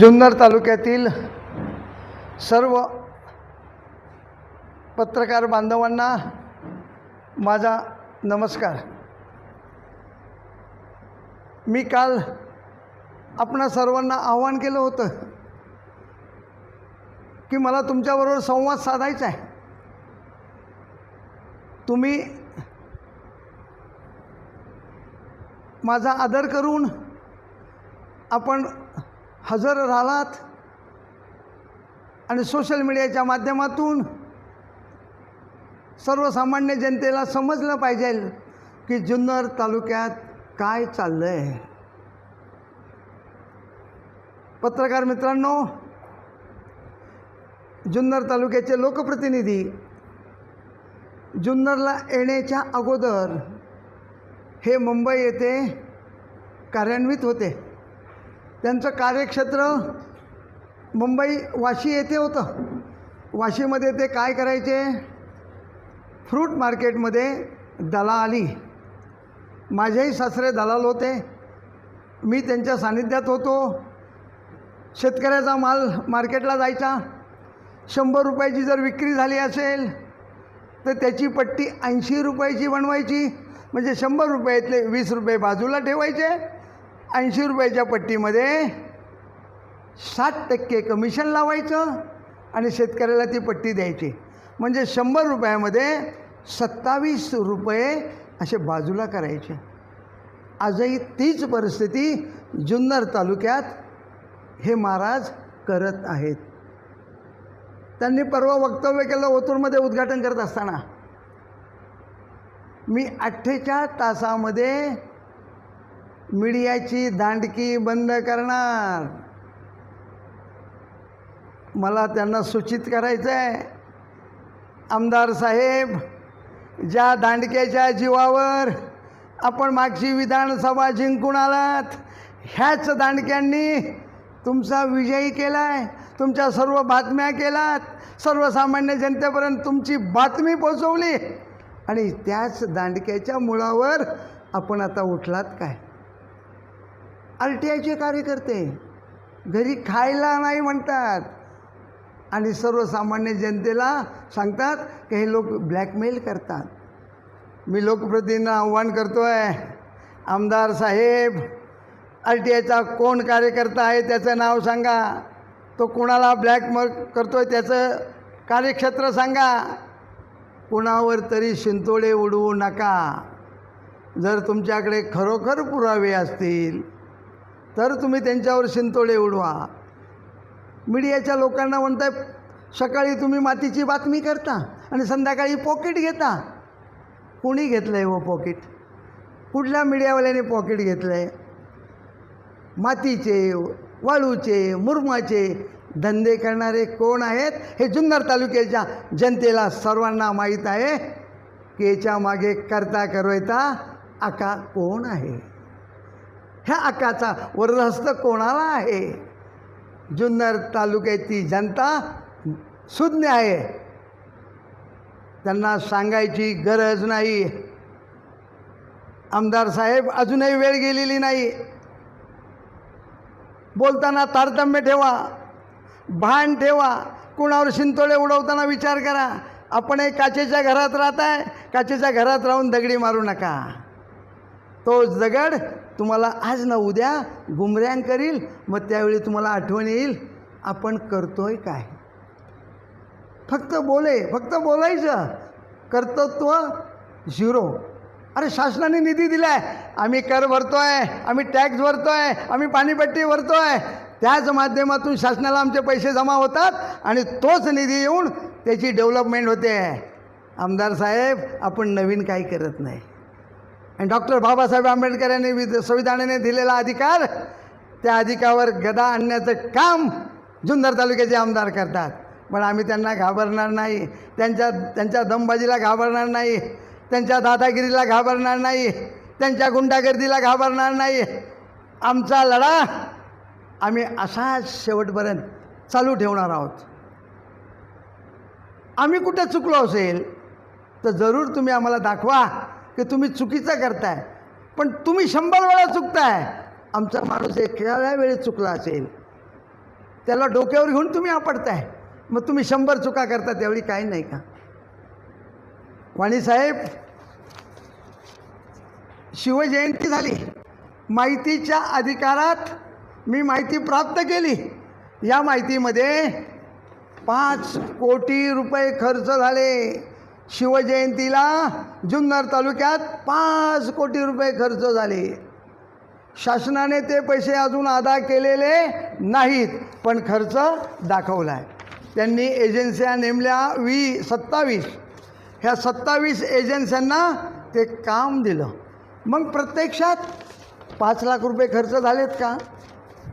जुन्नर तालुक्यातील सर्व पत्रकार बांधवांना माझा नमस्कार। मी काल आपणा सर्वांना आवाहन केलं होतं की मला तुमच्याबरोबर संवाद साधायचा आहे। तुम्ही माझा आदर करून आपण हजर राहिलात आणि सोशल मीडियाच्या माध्यमातून सर्वसामान्य जनतेला समजलं पाहिजे की जुन्नर तालुक्यात काय चाललं आहे। पत्रकार मित्रांनो, जुन्नर तालुक्याचे लोकप्रतिनिधी जुन्नरला येण्याच्या अगोदर हे मुंबई येथे कार्यान्वित होते। त्यांचं कार्यक्षेत्र मुंबई वाशी येथे होतं। वाशीमध्ये ते काय करायचे? फ्रूट मार्केटमध्ये दलाली। माझेही सासरे दलाल होते, मी त्यांच्या सानिध्यात होतो। शेतकऱ्याचा माल मार्केटला जायचा, 100 रुपयाची जर विक्री झाली असेल तर त्याची पट्टी 80 रुपयाची बनवायची। म्हणजे 100 रुपयातले 20 रुपये बाजूला ठेवायचे, 80 रुपयाच्या पट्टीमध्ये 60% कमिशन लावायचं आणि शेतकऱ्याला ती पट्टी द्यायची। म्हणजे 100 रुपयामध्ये 27 रुपये असे बाजूला करायचे। आजही तीच परिस्थिती जुन्नर तालुक्यात हे महाराज करत आहेत। त्यांनी परवा वक्तव्य केलं ओतूरमध्ये उद्घाटन करत असताना, मी 48 तासामध्ये मीडियाची दांडकी बंद करणार। मला त्यांना सूचित करायचं आहे, आमदार साहेब, ज्या दांडक्याच्या जीवावर आपण मागची विधानसभा जिंकून आलात, ह्याच दांडक्यांनी तुमचा विजयी केला आहे। तुमच्या सर्व बातम्या केलात, सर्वसामान्य जनतेपर्यंत तुमची बातमी पोचवली आणि त्याच दांडक्याच्या मुळावर आपण आता उठलात काय? RTIचे कार्यकर्ते घरी खायला नाही म्हणतात आणि सर्वसामान्य जनतेला सांगतात की हे लोक ब्लॅकमेल करतात। मी लोकप्रतिनिधींना आव्हान करतो आहे, आमदार साहेब, RTIचा कोण कार्यकर्ता आहे त्याचं नाव सांगा, तो कोणाला ब्लॅकमेल करतो आहे त्याचं कार्यक्षेत्र सांगा। कोणावर तरी शिंतोडे उडवू नका। जर तुमच्याकडे खरोखर पुरावे असतील तर तुम्ही त्यांच्यावर शिंतोडे उडवा। मीडियाच्या लोकांना म्हणताय, सकाळी तुम्ही मातीची बातमी करता आणि संध्याकाळी पॉकेट घेता। कोणी घेतलं आहे व पॉकेट? कुठल्या मीडियावाल्याने पॉकेट घेतलं आहे? मातीचे, वाळूचे, मुरमाचे धंदे करणारे कोण आहेत हे जुन्नर तालुक्याच्या जनतेला सर्वांना माहीत आहे की याच्या मागे करता करवैता आका कोण आहे। ह्या आकाचा वरदहस्त कोणाला आहे? जुन्नर तालुक्याची जनता सुज्ञ आहे, त्यांना सांगायची गरज नाही। आमदार साहेब, अजूनही वेळ गेलेली नाही। बोलताना तारतम्य ठेवा, भान ठेवा। कुणावर शिंतोडे उडवताना विचार करा। आपण एक काचेच्या घरात राहताय, काचेच्या घरात राहून दगडी मारू नका। तो दगड तुम्हाला आज ना उद्या गुमऱ्यांग करील, मग त्यावेळी तुम्हाला आठवण येईल आपण करतोय काय। फक्त बोलायचं, कर्तृत्व झिरो। अरे शासनाने निधी दिलाय, आम्ही कर भरतोय, आम्ही टॅक्स भरतोय, आम्ही पाणीपट्टी भरतोय, त्याच माध्यमातून शासनाला आमचे पैसे जमा होतात आणि तोच निधी येऊन त्याची डेव्हलपमेंट होते। आमदार साहेब, आपण नवीन काही करत नाही। आणि डॉक्टर बाबासाहेब आंबेडकर यांनी संविधानाने दिलेला अधिकार, त्या अधिकारावर गदा आणण्याचं काम जुन्नर तालुक्याचे आमदार करतात। पण आम्ही त्यांना घाबरणार नाही, त्यांच्या दमबाजीला घाबरणार नाही, त्यांच्या दादागिरीला घाबरणार नाही, त्यांच्या गुंडागर्दीला घाबरणार नाही। आमचा लढा आम्ही असाच शेवटपर्यंत चालू ठेवणार आहोत। आम्ही कुठे चुकलो असेल तर जरूर तुम्ही आम्हाला दाखवा की तुम्ही चुकीचं करताय, पण तुम्ही 100 वेळा चुकताय। आमचा माणूस एखाद्या वेळेस चुकला असेल त्याला डोक्यावर घेऊन तुम्ही आपटताय. मग तुम्ही 100 चुका करता त्यावेळी काही नाही का? वाणीसाहेब, शिवजयंती झाली, माहितीच्या अधिकारात मी माहिती प्राप्त केली. या माहितीमध्ये 5 कोटी रुपये खर्च झाले. शिवजयंतीला जुन्नर तालुक्यात 5 कोटी रुपये खर्च झाले. शासनाने ते पैसे अजून अदा केलेले नाहीत, पण खर्च दाखवला आहे. त्यांनी एजन्स्या नेमल्या 27. ह्या 27 एजन्स्यांना ते काम दिलं. मग प्रत्यक्षात 5 लाख रुपये खर्च झालेत का?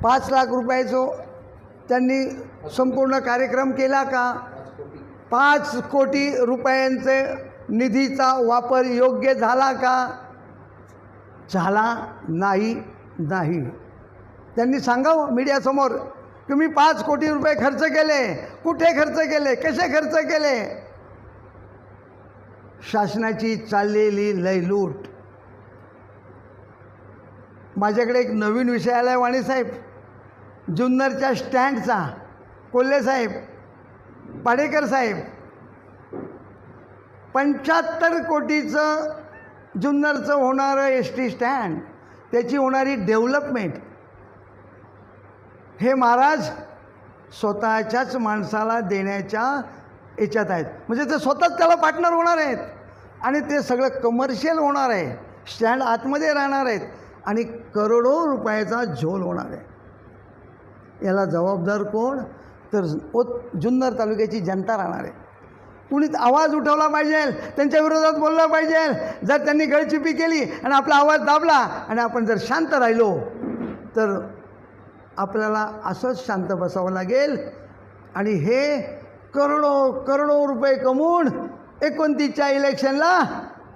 5 लाख रुपयाचं त्यांनी संपूर्ण कार्यक्रम केला का? 5 कोटी रुपयांचे निधीचा वापर योग्य झाला का? झाला नाही. त्यांनी सांगावं मीडियासमोर, तुम्ही 5 कोटी रुपये खर्च केले, कुठे खर्च केले, कसे खर्च केले? शासनाची चाललेली लयलूट. माझ्याकडे एक नवीन विषय आला आहे वाणीसाहेब. जुन्नरच्या स्टँडचा, कोल्हे साहेब, पाडेकर साहेब, 75 कोटीचं जुन्नरचं होणारं एस.टी. स्टँड, त्याची होणारी डेव्हलपमेंट, हे महाराज स्वतःच्याच माणसाला देण्याच्या याच्यात आहेत. म्हणजे ते स्वतःच त्याला पार्टनर होणार आहेत आणि ते सगळं कमर्शियल होणार आहे. स्टँड आतमध्ये राहणार आहेत आणि करोडो रुपयाचा झोल होणार आहे. याला जबाबदार कोण? तर जुन्नर तालुक्याची जनता राहणार आहे. कुणी आवाज उठवला पाहिजे, त्यांच्या विरोधात बोललं पाहिजे. जर त्यांनी गळचिपी केली आणि आपला आवाज दाबला आणि आपण जर शांत राहिलो तर आपल्याला असंच शांत बसावं लागेल. आणि हे करोडो रुपये कमवून 29च्या इलेक्शनला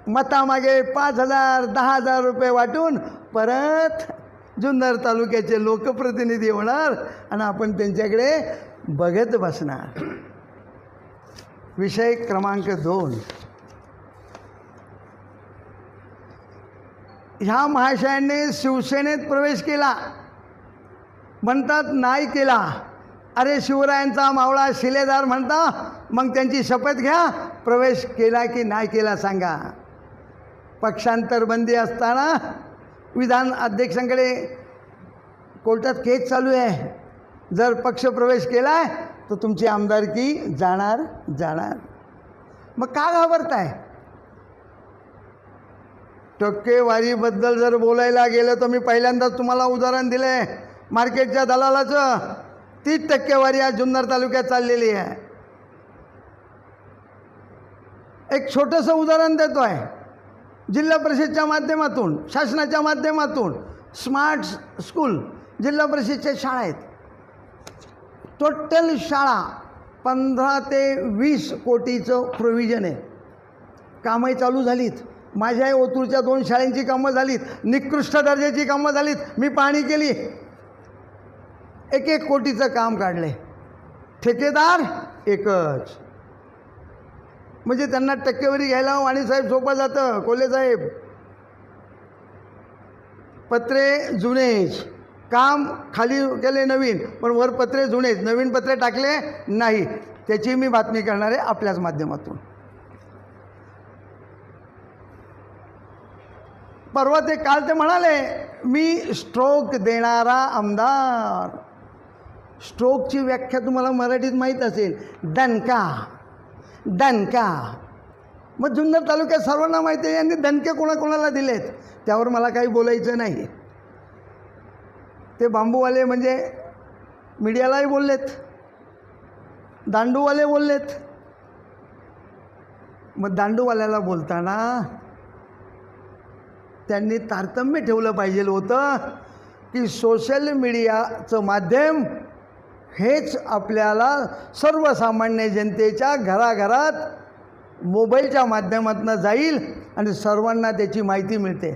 मतामागे 5,000 10,000 रुपये वाटून परत जुन्नर तालुक्याचे लोकप्रतिनिधी होणार आणि आपण त्यांच्याकडे बघत बसणार. विषय क्रमांक 2. ह्या महाशयांनी शिवसेनेत प्रवेश केला, म्हणतात नाही केला. अरे शिवरायांचा मावळा शिलेदार म्हणता, मग त्यांची शपथ घ्या, प्रवेश केला की नाही केला सांगा. पक्षांतर बंदी असताना विधान अध्यक्षांकडे कोर्टात केस चालू आहे. जर पक्ष प्रवेश केला आहे तर तुमची आमदारकी जाणार. मग का घाबरताय? टक्केवारीबद्दल जर बोलायला गेलं तर मी पहिल्यांदाच तुम्हाला उदाहरण दिलं आहे. मार्केटच्या दलालाचं 30 टक्केवारी आज जुन्नर तालुक्यात चाललेली आहे. एक छोटंसं उदाहरण देतो आहे. जिल्हा परिषदच्या माध्यमातून, शासनाच्या माध्यमातून स्मार्ट स्कूल जिल्हा परिषदच्या शाळा आहेत. टोटल शाळा 15 ते 20 कोटीचं प्रोव्हिजन आहे. कामंही चालू झालीत. माझ्याही ओतूरच्या 2 शाळांची कामं झालीत, निकृष्ट दर्जाची कामं झालीत. मी पाहणी केली. 1 कोटीचं काम काढले. ठेकेदार एकच. म्हणजे त्यांना टक्केवारी घ्यायला वाणीसाहेब सोपं जातं. कोल्हे साहेब, पत्रे जुनेच, काम खाली केले नवीन, पण वर पत्रे जुनेच, नवीन पत्रे टाकले नाही. त्याची मी बातमी करणार आहे आपल्याच माध्यमातून. परवा ते काल ते म्हणाले मी स्ट्रोक देणारा आमदार. स्ट्रोकची व्याख्या तुम्हाला मराठीत माहीत असेल, दणका. मग जुन्नर तालुक्यात सर्वांना माहिती आहे यांनी दणके कोणाकोणाला दिलेत, त्यावर मला काही बोलायचं नाही. ते बांबूवाले म्हणजे मीडियालाही बोललेत, दांडूवाले बोललेत. मग दांडूवाल्याला बोलताना त्यांनी तारतम्य ठेवलं पाहिजे होतं की सोशल मीडियाचं माध्यम हेच आपल्याला सर्वसामान्य जनतेच्या घराघरात मोबाईलच्या माध्यमातून जाईल आणि सर्वांना त्याची माहिती मिळते.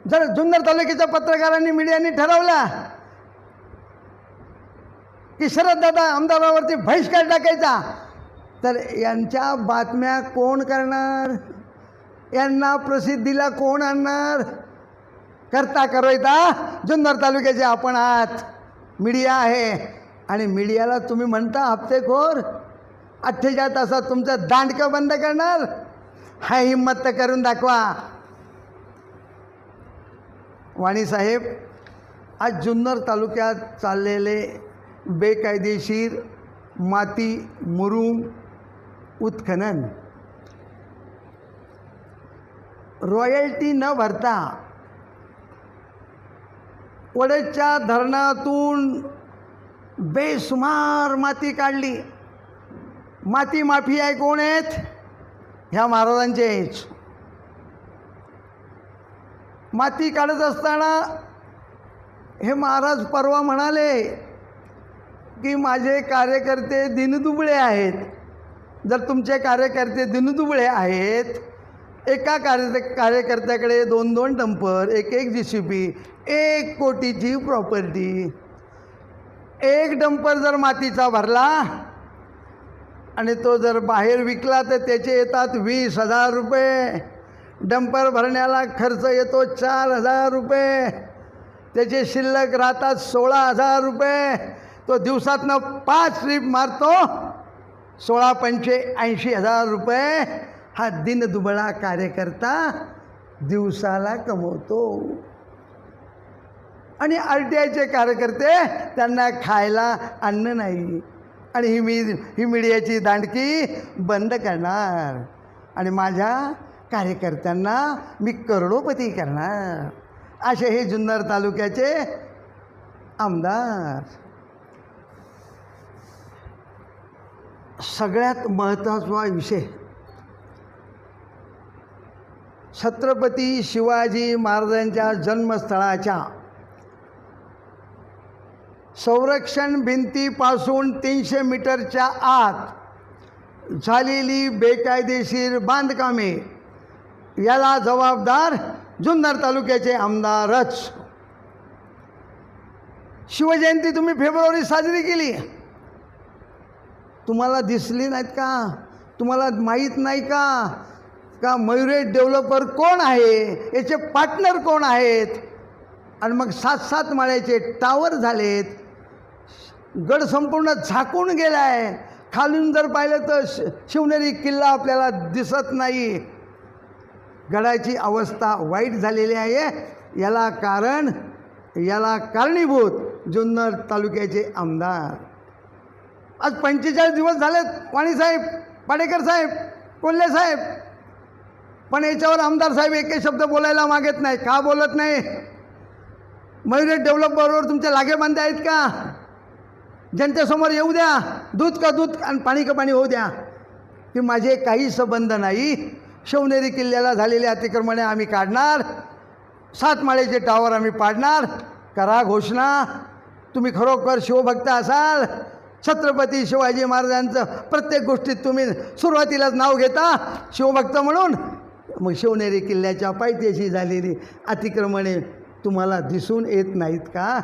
जर जुन्नर तालुक्याच्या पत्रकारांनी, मीडियाने ठरवला की शरददादा आमदारावरती बहिष्कार टाकायचा, तर यांच्या बातम्या कोण करणार? यांना प्रसिद्धीला कोण आणणार? करता जुन्नर तालुक्याचे आपण आहात, मीडिया आहे आणि मीडियाला तुम्ही म्हणता हप्तेखोर. 48 तासात तुमचं दांडकं बंद करणार. हा हिंमत तर करून दाखवा. वाणी साहेब, आज जुन्नर तालुक्यात चाललेले बेकायदेशीर माती मुरुम उत्खनन, रॉयल्टी न भरता वडदच्या धरणातून बेसुमार माती काढली. माती माफिया कोण आहेत? ह्या महाराजांचेच. माती काढत असताना हे महाराज परवा म्हणाले की माझे कार्यकर्ते दिनदुबळे आहेत. जर तुमचे कार्यकर्ते दिनदुबळे आहेत, एका कार्यकर्त्याकडे 2-2 डंपर, एक JCB, 1 कोटीची प्रॉपर्टी. एक डंपर जर मातीचा भरला आणि तो जर बाहेर विकला तर त्याचे येतात 20,000 रुपये. डंपर भरण्याला खर्च येतो 4,000 रुपये. त्याचे शिल्लक राहतात 16,000 रुपये. तो दिवसातनं 5 ट्रिप मारतो. 16-5 80,000 रुपये हा दिनदुबळा कार्यकर्ता दिवसाला कमवतो. आणि RTIचे कार्यकर्ते, त्यांना खायला अन्न नाही. आणि ही मीडियाची दांडकी बंद करणार आणि माझ्या कार्यकर्त्यांना मी करोडोपती करणार, असे हे जुन्नर तालुक्याचे आमदार. सगळ्यात महत्त्वाचा विषय, छत्रपती शिवाजी महाराजांच्या जन्मस्थळाच्या संरक्षण भिंतीपासून 300 मीटरच्या आत झालेली बेकायदेशीर बांधकामे, याला जबाबदार जुन्नर तालुक्याचे आमदारच. शिवजयंती तुम्ही फेब्रुवारी साजरी केली, तुम्हाला दिसली नाहीत का? तुम्हाला माहीत नाही का मयुरेश डेव्हलपर कोण आहे, याचे पार्टनर कोण आहेत? आणि मग 7-7 माळ्याचे टावर झालेत. गड संपूर्ण झाकून गेला आहे. खालून जर पाहिलं तर शिवनेरी किल्ला आपल्याला दिसत नाही. गडाची अवस्था वाईट झालेली आहे. याला कारणीभूत जुन्नर तालुक्याचे आमदार. आज 45 दिवस झालेत वाणी साहेब, पाडेकर साहेब, कोल्हे साहेब, पण याच्यावर आमदार साहेब एकही शब्द बोलायला मागत नाही. का बोलत नाही? मयुरेश डेव्हलपरवर तुमचे लागेबांधे आहेत का? जनतेसमोर येऊ द्या, दूध का दूध आणि पाणी का पाणी होऊ द्या की माझे काही संबंध नाही. शिवनेरी किल्ल्याला झालेले अतिक्रमणे आम्ही काढणार, 7 माळेचे टावर आम्ही पाडणार. करा घोषणा. तुम्ही खरोखर शिवभक्त असाल, छत्रपती शिवाजी महाराजांचं प्रत्येक गोष्टीत तुम्ही सुरुवातीलाच नाव घेता शिवभक्त म्हणून. मग शिवनेरी किल्ल्याच्या पायथ्याशी झालेली अतिक्रमणे तुम्हाला दिसून येत नाहीत का?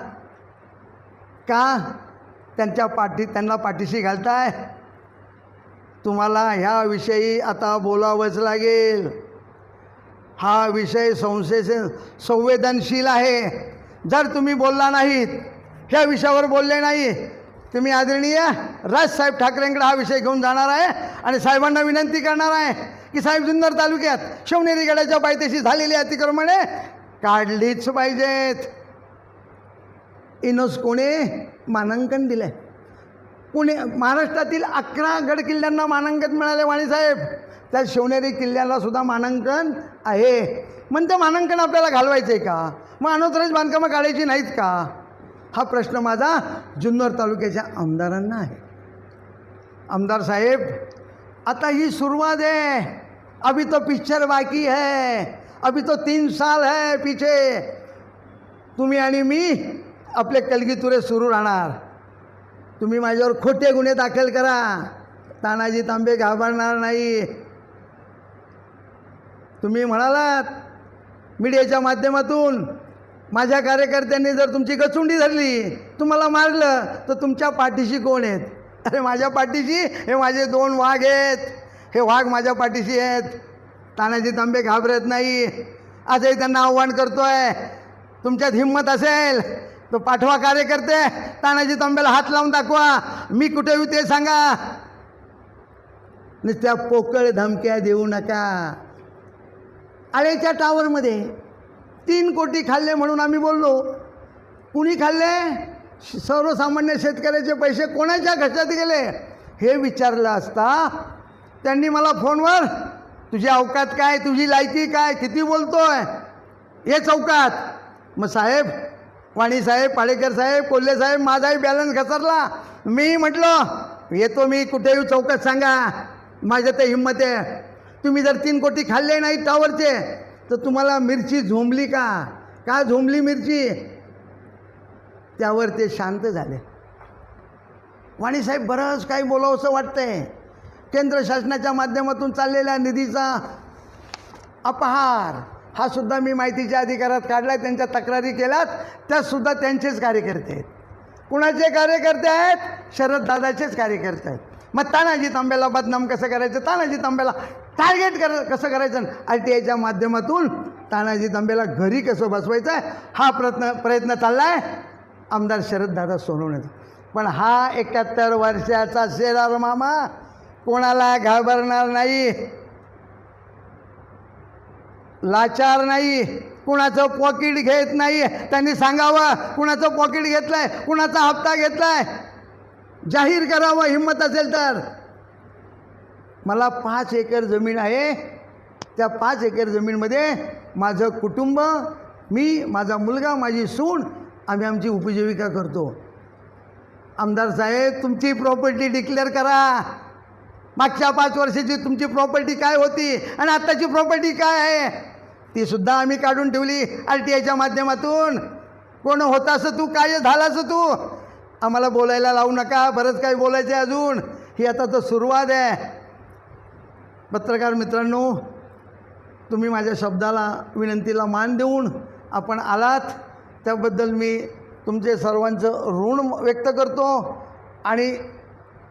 त्यांना पाठीशी घालताय. तुम्हाला ह्या विषयी आता बोलावंच लागेल. हा विषय संवेदनशील आहे. जर तुम्ही बोलला नाहीत, ह्या विषयावर बोलले नाही, तुम्ही आदरणीय राजसाहेब ठाकरेंकडे हा विषय घेऊन जाणार आहे आणि साहेबांना विनंती करणार आहे की साहेब, जुन्नर तालुक्यात शिवनेरी गडाच्या पायथ्याशी झालेली अतिक्रमणे काढलीच पाहिजेत. युनेस्कोने मानांकन दिलं आहे. महाराष्ट्रातील 11 गड किल्ल्यांना मानांकन मिळाले वाणीसाहेब. त्या शिवनेरी किल्ल्याला सुद्धा मानांकन आहे. म्हणते मानांकन आपल्याला घालवायचं आहे का? मग अनोथराईज बांधकामं काढायची नाहीत का? हा प्रश्न माझा जुन्नर तालुक्याच्या आमदारांना आहे. आमदार साहेब, आता ही सुरुवात है, अभी तो पिक्चर बाकी है, अभी तो 3 साल है पीछे. तुम्ही आणि मी आपले कलगीतुरे सुरू राहणार. तुम्ही माझ्यावर खोटे गुन्हे दाखल करा, तानाजी तांबे घाबरणार नाही. तुम्ही म्हणालात मीडियाच्या माध्यमातून माझ्या कार्यकर्त्यांनी जर तुमची गचुंडी धरली, तुम्हाला मारलं, तर तुमच्या पाठीशी कोण आहेत? अरे माझ्या पाठीशी हे माझे 2 वाघ आहेत. हे वाघ माझ्या पाठीशी आहेत. तानाजी तांबे घाबरत नाही. आजही त्यांना आव्हान करतोय, तुमच्यात हिंमत असेल तो पाठवा कार्यकर्ते, तानाजी तांब्याला हात लावून दाखवा, मी कुठे येऊ ते सांगा. नुसत्या पोकळ धमक्या देऊ नका. आळेच्या टावरमध्ये 3 कोटी खाल्ले म्हणून आम्ही बोललो. कुणी खाल्ले? सर्वसामान्य शेतकऱ्याचे पैसे कोणाच्या घशात गेले हे विचारलं असता त्यांनी मला फोनवर तुझी अवकात काय, तुझी लायकी काय, किती बोलतोय हे चौकात. मग साहेब, वाणी साहेब, पाडेकर साहेब, कोल्हे साहेब, माझाही बॅलन्स घसरला. मी म्हटलं येतो, मी कुठे येऊ चौकात सांगा, माझ्या ते हिंमत आहे. तुम्ही जर 3 कोटी खाल्ले नाही टावरचे तर तुम्हाला मिरची झोंबली का? का झोंबली मिरची? त्यावर ते शांत झाले. वाणी साहेब, बरंच काही बोलावंसं वाटतंय. केंद्र शासनाच्या माध्यमातून चाललेल्या निधीचा अपहार हा सुद्धा मी माहितीच्या अधिकारात काढला. त्यांच्या तक्रारी केल्यात, त्यासुद्धा त्यांचेच कार्यकर्ते आहेत. कुणाचे कार्यकर्ते आहेत? शरददादाचेच कार्यकर्ते आहेत. मग तानाजी तांब्याला बदनाम कसं करायचं, तानाजी तांब्याला टार्गेट कसं करायचं, RTIच्या माध्यमातून तानाजी तांब्याला घरी कसं बसवायचं आहे हा प्रयत्न चालला आहे आमदार शरददादा सोनवणेचा. पण हा 71 वर्षाचा शेरार मामा कोणाला घाबरणार नाही, लाचार नाही, कुणाचं पॉकेट घेत नाही. त्यांनी सांगावं कुणाचं पॉकेट घेतलंय, कुणाचा हप्ता घेतलाय, जाहीर करावं हिंमत असेल तर. मला 5 एकर जमीन आहे. त्या 5 एकर जमीनमध्ये माझं कुटुंब, मी, माझा मुलगा, माझी सून, आम्ही आमची उपजीविका करतो. आमदार साहेब, तुमची प्रॉपर्टी डिक्लेअर करा. मागच्या 5 वर्षाची तुमची प्रॉपर्टी काय होती आणि आत्ताची प्रॉपर्टी काय आहे ती सुद्धा आम्ही काढून ठेवली RTIच्या माध्यमातून. कोण होतास तू, काय झालास तू, आम्हाला बोलायला लावू नका. बरंच काही बोलायचं आहे अजून. ही आता तर सुरुवात आहे. पत्रकार मित्रांनो, तुम्ही माझ्या शब्दाला, विनंतीला मान देऊन आपण आलात त्याबद्दल मी तुमचे सर्वांचं ऋण व्यक्त करतो. आणि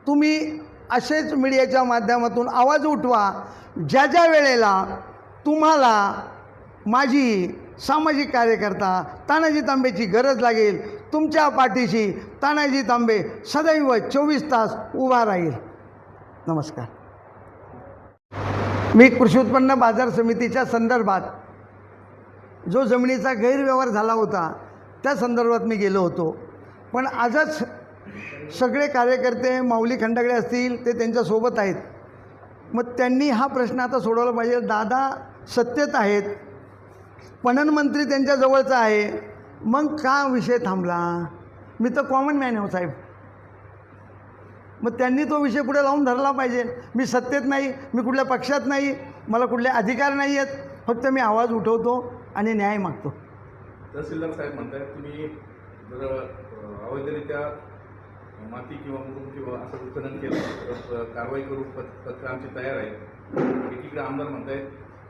तुम्ही असेच मीडियाच्या माध्यमातून आवाज उठवा. ज्या ज्या वेळेला तुम्हाला माझी सामाजिक कार्यकर्ता तानाजी तांबेची गरज लागेल, तुमच्या पाठीशी तानाजी तांबे सदैव 24 तास उभा राहील. नमस्कार. मी कृषी उत्पन्न बाजार समितीच्या संदर्भात जो जमिनीचा गैरव्यवहार झाला होता त्या संदर्भात मी गेलो होतो. पण आजच सगळे कार्यकर्ते, माऊली खंडागळे असतील, ते त्यांच्यासोबत आहेत. मग त्यांनी हा प्रश्न आता सोडवला पाहिजे. दादा सत्तेत आहेत, पणन मंत्री त्यांच्या जवळचा आहे, मग का विषय थांबला? मी तर कॉमन मॅन आहे साहेब. मग त्यांनी तो विषय पुढे लावून धरला पाहिजे. मी सत्तेत नाही, मी कुठल्या पक्षात नाही, मला कुठले अधिकार नाही आहेत, फक्त मी आवाज उठवतो आणि न्याय मागतो. तहसीलदार साहेब म्हणतात तुम्ही जर अवैधरित्या माती किंवा मुरुम किंवा असं उत्खनन केलं तर कारवाई करू, पत्र आमची तयार आहे. एकीकडे आमदार म्हणतायत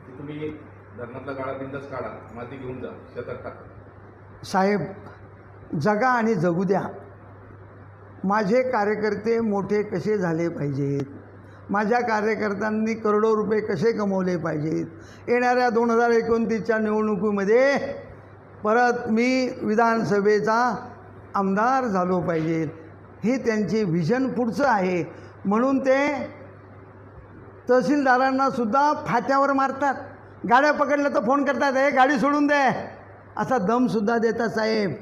की तुम्ही धरणातला गाळा बिंदास काढा, माती घेऊन जा, शेतात टाका. साहेब, जगा आणि जगू द्या. माझे कार्यकर्ते मोठे कसे झाले पाहिजेत, माझ्या कार्यकर्त्यांनी करोडो रुपये कसे कमवले पाहिजेत, येणाऱ्या 2029च्या निवडणुकीमध्ये परत मी विधानसभेचा आमदार झालो पाहिजे, हे त्यांचे व्हिजन पुढचं आहे. म्हणून ते तहसीलदारांनासुद्धा फाट्यावर मारतात. गाड्या पकडल्या तर फोन करतात, हे गाडी सोडून दे, असा दमसुद्धा देतात साहेब.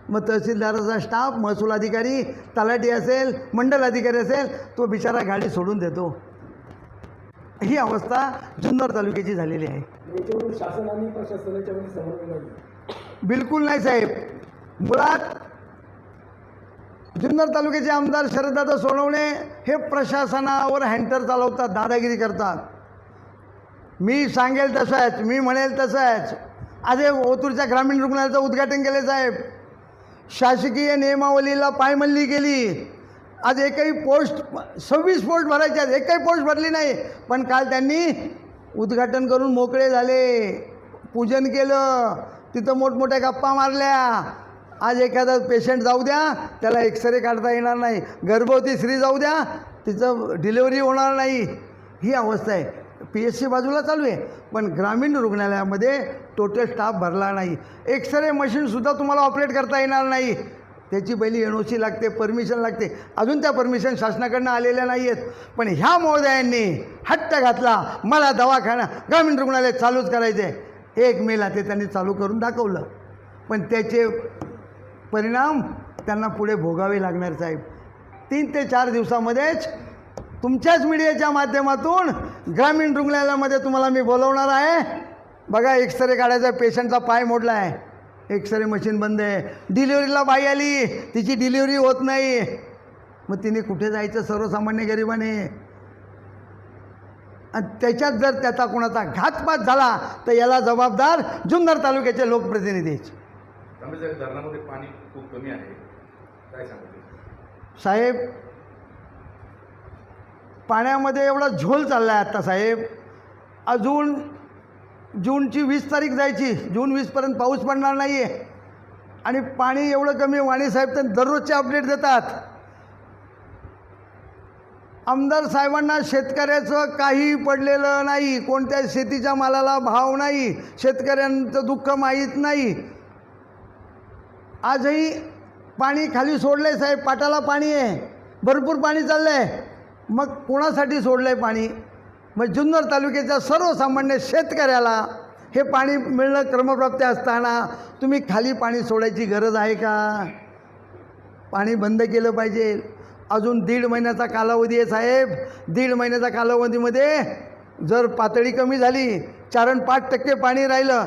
मग तहसीलदाराचा स्टाफ, महसूल अधिकारी, तलाठी असेल, मंडल अधिकारी असेल, तो बिचारा गाडी सोडून देतो. ही अवस्था जुन्नर तालुक्याची झालेली आहे. शासन आणि प्रशासनाच्या मध्ये समन्वय नाही. बिलकुल नाही साहेब. मुळात जुन्नर तालुक्याचे आमदार शरददादा सोनवणे हे प्रशासनावर हँटर चालवतात, दादागिरी करतात. मी सांगेल तसंच, मी म्हणेल तसंच. आज ओतूरच्या ग्रामीण रुग्णालयाचं उद्घाटन केले साहेब. शासकीय नियमावलीला पायमल्ली केली. आज एकही पोस्ट, 26 पोस्ट भरायच्या आहेत, एकही पोस्ट भरली नाही. पण काल त्यांनी उद्घाटन करून मोकळे झाले, पूजन केलं, तिथं मोठमोठ्या गप्पा मारल्या. आज एखादा पेशंट जाऊ द्या, त्याला एक्सरे काढता येणार नाही. गर्भवती स्त्री जाऊ द्या, तिचं डिलिव्हरी होणार नाही. ही अवस्था आहे. PSC बाजूला चालू आहे, पण ग्रामीण रुग्णालयामध्ये टोटल स्टाफ भरला नाही. एक्सरे मशीनसुद्धा तुम्हाला ऑपरेट करता येणार नाही. त्याची पहिली NOC लागते, परमिशन लागते. अजून त्या परमिशन शासनाकडनं आलेल्या नाही आहेत. पण ह्या महोदयांनी हट्ट घातला, मला दवाखाना ग्रामीण रुग्णालय चालूच करायचे. 1 मेला ते त्यांनी चालू करून दाखवलं. पण त्याचे परिणाम त्यांना पुढे भोगावे लागणार साहेब. 3 ते 4 दिवसामध्येच तुमच्याच मीडियाच्या माध्यमातून ग्रामीण रुग्णालयामध्ये तुम्हाला मी बोलवणार आहे. बघा, एक्सरे काढायचा, पेशंटचा पाय मोडला आहे, एक्सरे मशीन बंद आहे. डिलिव्हरीला बाई आली, तिची डिलिव्हरी होत नाही. मग तिने कुठे जायचं सर्वसामान्य गरिबाने? आणि त्याच्यात जर त्याचा कोणाचा घातपात झाला तर याला जबाबदार जुन्नर तालुक्याचे लोकप्रतिनिधी. तांबेच्या धरणामध्ये पाणी खूप कमी आहे, काय सांगते साहेब? पाण्यामध्ये एवढा झोल चालला आहे आत्ता साहेब. अजून जूनची 20 तारीख जायची, जून 20पर्यंत पाऊस पडणार नाही आहे. आणि पाणी एवढं कमी, वाणीसाहेब तर दररोजचे अपडेट देतात. आमदार साहेबांना शेतकऱ्याचं काही पडलेलं नाही, कोणत्या शेतीच्या मालाला भाव नाही, शेतकऱ्यांचं दुःख माहीत नाही. आजही पाणी खाली सोडलं आहे साहेब, पाटाला पाणी आहे, भरपूर पाणी चाललं आहे. मग कोणासाठी सोडलं आहे पाणी? मग जुन्नर तालुक्याच्या सर्वसामान्य शेतकऱ्याला हे पाणी मिळणं क्रमप्राप्त असताना तुम्ही खाली पाणी सोडायची गरज आहे का? पाणी बंद केलं पाहिजे. अजून 1.5 महिन्याचा कालावधी आहे साहेब. 1.5 महिन्याच्या कालावधीमध्ये जर पातळी कमी झाली, 4-5% पाणी राहिलं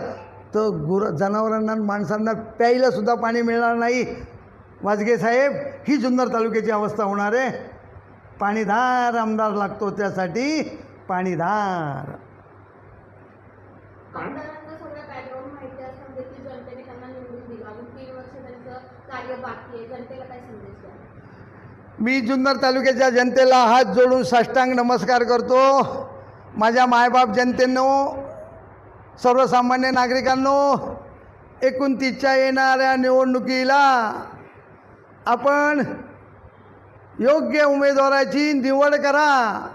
तर जनावरांना माणसांना प्यायलासुद्धा पाणी मिळणार नाही. वाजगे साहेब, ही जुन्नर तालुक्याची अवस्था होणार आहे. पाणीधार आमदार लागतो, त्यासाठी पाणीधार. आमदारांना सगळं बॅकग्राऊंड माहिती असताना देखील जनतेने त्यांना निवडून दिलं. अजून 3 वर्ष त्यांचं कार्य बाकी आहे. जनतेला काय संदेश द्याल? मी जुन्नर तालुक्याच्या जनतेला हात जोडून साष्टांग नमस्कार करतो. माझ्या मायबाप जनतेंनो, सर्वसामान्य नागरिकांनो, 29च्या येणाऱ्या निवडणुकीला आपण योग्य उमेदवाराची निवड करा.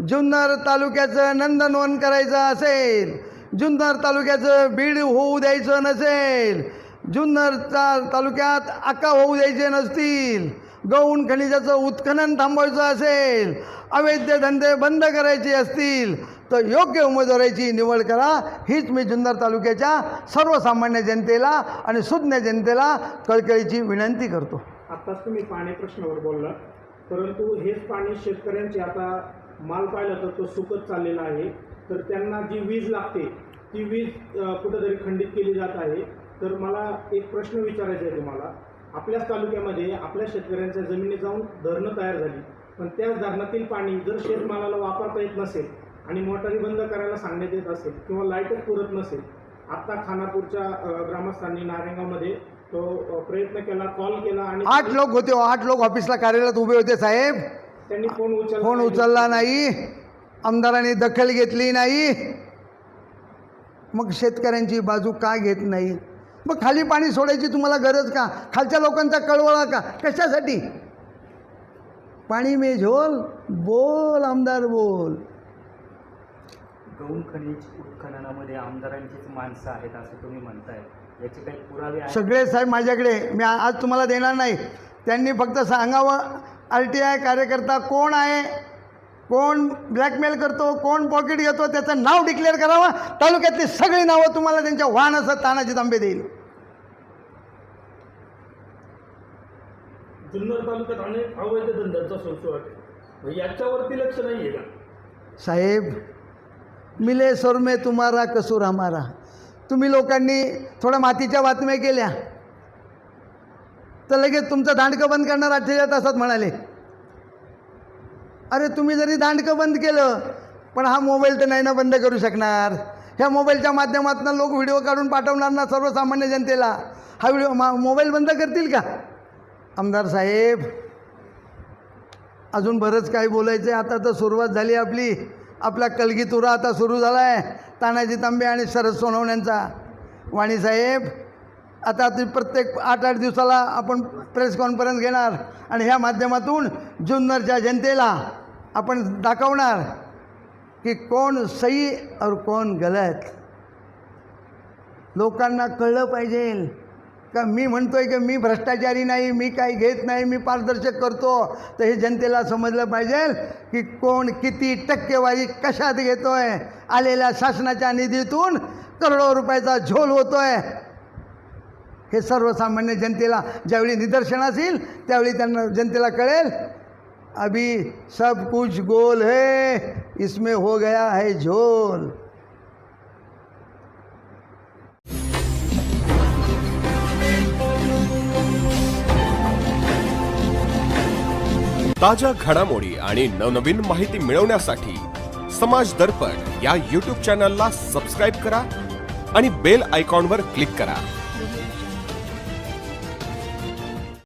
जुन्नर तालुक्याचं नंदनवन करायचं असेल, जुन्नर तालुक्याचं बीड होऊ द्यायचं नसेल, जुन्नरचा तालुक्यात आका होऊ द्यायचे नसतील, गौण खनिजाचं उत्खनन थांबवायचं असेल, अवैध धंदे बंद करायचे असतील तर योग्य उमेदवाराची निवड करा. हीच मी जुन्नर तालुक्याच्या सर्वसामान्य जनतेला आणि सुज्ञ जनतेला कळकळीची विनंती करतो. आत्ताच तुम्ही पाणी प्रश्नावर बोलला, परंतु हेच पाणी शेतकऱ्यांचे आता माल पाहिलं तर तो सुकत चाललेला आहे. तर त्यांना जी वीज लागते ती वीज कुठंतरी खंडित केली जात आहे. तर मला एक प्रश्न विचारायचा आहे तुम्हाला. आपल्याच तालुक्यामध्ये आपल्या शेतकऱ्यांच्या जमिनी जाऊन धरणं तयार झाली, पण त्याच धरणातील पाणी जर शेतमालाला वापरता येत नसेल आणि मोटारी बंद करायला सांगण्यात येत असेल किंवा लाईटच पुरत नसेल, आत्ता खानापूरच्या ग्रामस्थांनी नारायणगावमध्ये तो प्रयत्न केला, कॉल केला आणि 8 लोक होते, 8 लोक ऑफिसला कार्यालयात उभे होते साहेब. त्यांनी फोन उचलला नाही, आमदारांनी दखल घेतली नाही. मग शेतकऱ्यांची बाजू का घेत नाही? मग खाली पाणी सोडायची तुम्हाला गरज का? खालच्या लोकांचा कळवळा का? कशासाठी? पाणी में झोल, बोल आमदार बोल. गौण खनिज उत्खननामध्ये आमदारांचीच माणसं आहेत असं तुम्ही म्हणताय, याचे काही पुरावे आहेत? सगळे साहेब माझ्याकडे, मी आज तुम्हाला देणार नाही. त्यांनी फक्त सांगावं RTI कार्यकर्ता कोण आहे, कोण ब्लॅकमेल करतो, कोण पॉकेट घेतो, त्याचं नाव डिक्लेअर करावं. तालुक्यातली सगळी नावं तुम्हाला त्यांच्या वाहनासह तानाजी तांबे देईल. जुन्नर तालुक्यात अनेक अवैध धंद्यांचा सुळसुळाट आहे, याच्यावरती लक्ष नाही आहे का साहेब? मिले स्वर में तुम्हारा कसूर हमारा. तुम्ही लोकांनी थोड्या मातीच्या बातम्या केल्या तर लगेच तुमचं दांडकं बंद करणार 48 तासात म्हणाले. अरे तुम्ही जरी दांडकं बंद केलं, पण हा मोबाईल तर नाही ना बंद करू शकणार. ह्या मोबाईलच्या माध्यमातून लोक व्हिडिओ काढून पाठवणार ना सर्वसामान्य जनतेला. हा व्हिडिओ मोबाईल बंद करतील का? आमदार साहेब, अजून बरंच काही बोलायचं आहे. आता तर सुरुवात झाली आपली. आपला कलगीतुरा आता सुरू झाला आहे, तानाजी तांबे आणि शरद सोनवण्यांचा. वाणीसाहेब, आता ती प्रत्येक 8-8 दिवसाला आपण प्रेस कॉन्फरन्स घेणार आणि ह्या माध्यमातून जुन्नरच्या जनतेला आपण दाखवणार कि कौन सही और कौन गलत. लोकांना कळलं पाहिजे का मी म्हणतोय की मी भ्रष्टाचारी नाही, मी काही घेत नाही, मी पारदर्शक करतो. तर हे जनतेला समजलं पाहिजे की कोण किती टक्केवारी कशात घेतोय. आलेल्या शासनाच्या निधीतून करोडो रुपयाचा झोल होतोय. हे सर्वसामान्य जनतेला ज्यावेळी निदर्शनास येईल त्यावेळी त्यांना जनतेला कळेल. अभी सब कुछ गोल है, इसमें हो गया है झोल. ताज्या घडामोडी आणि नवनवीन माहिती मिळवण्यासाठी समाज दर्पण या YouTube चॅनलला सबस्क्राईब करा आणि बेल आयकॉनवर क्लिक करा.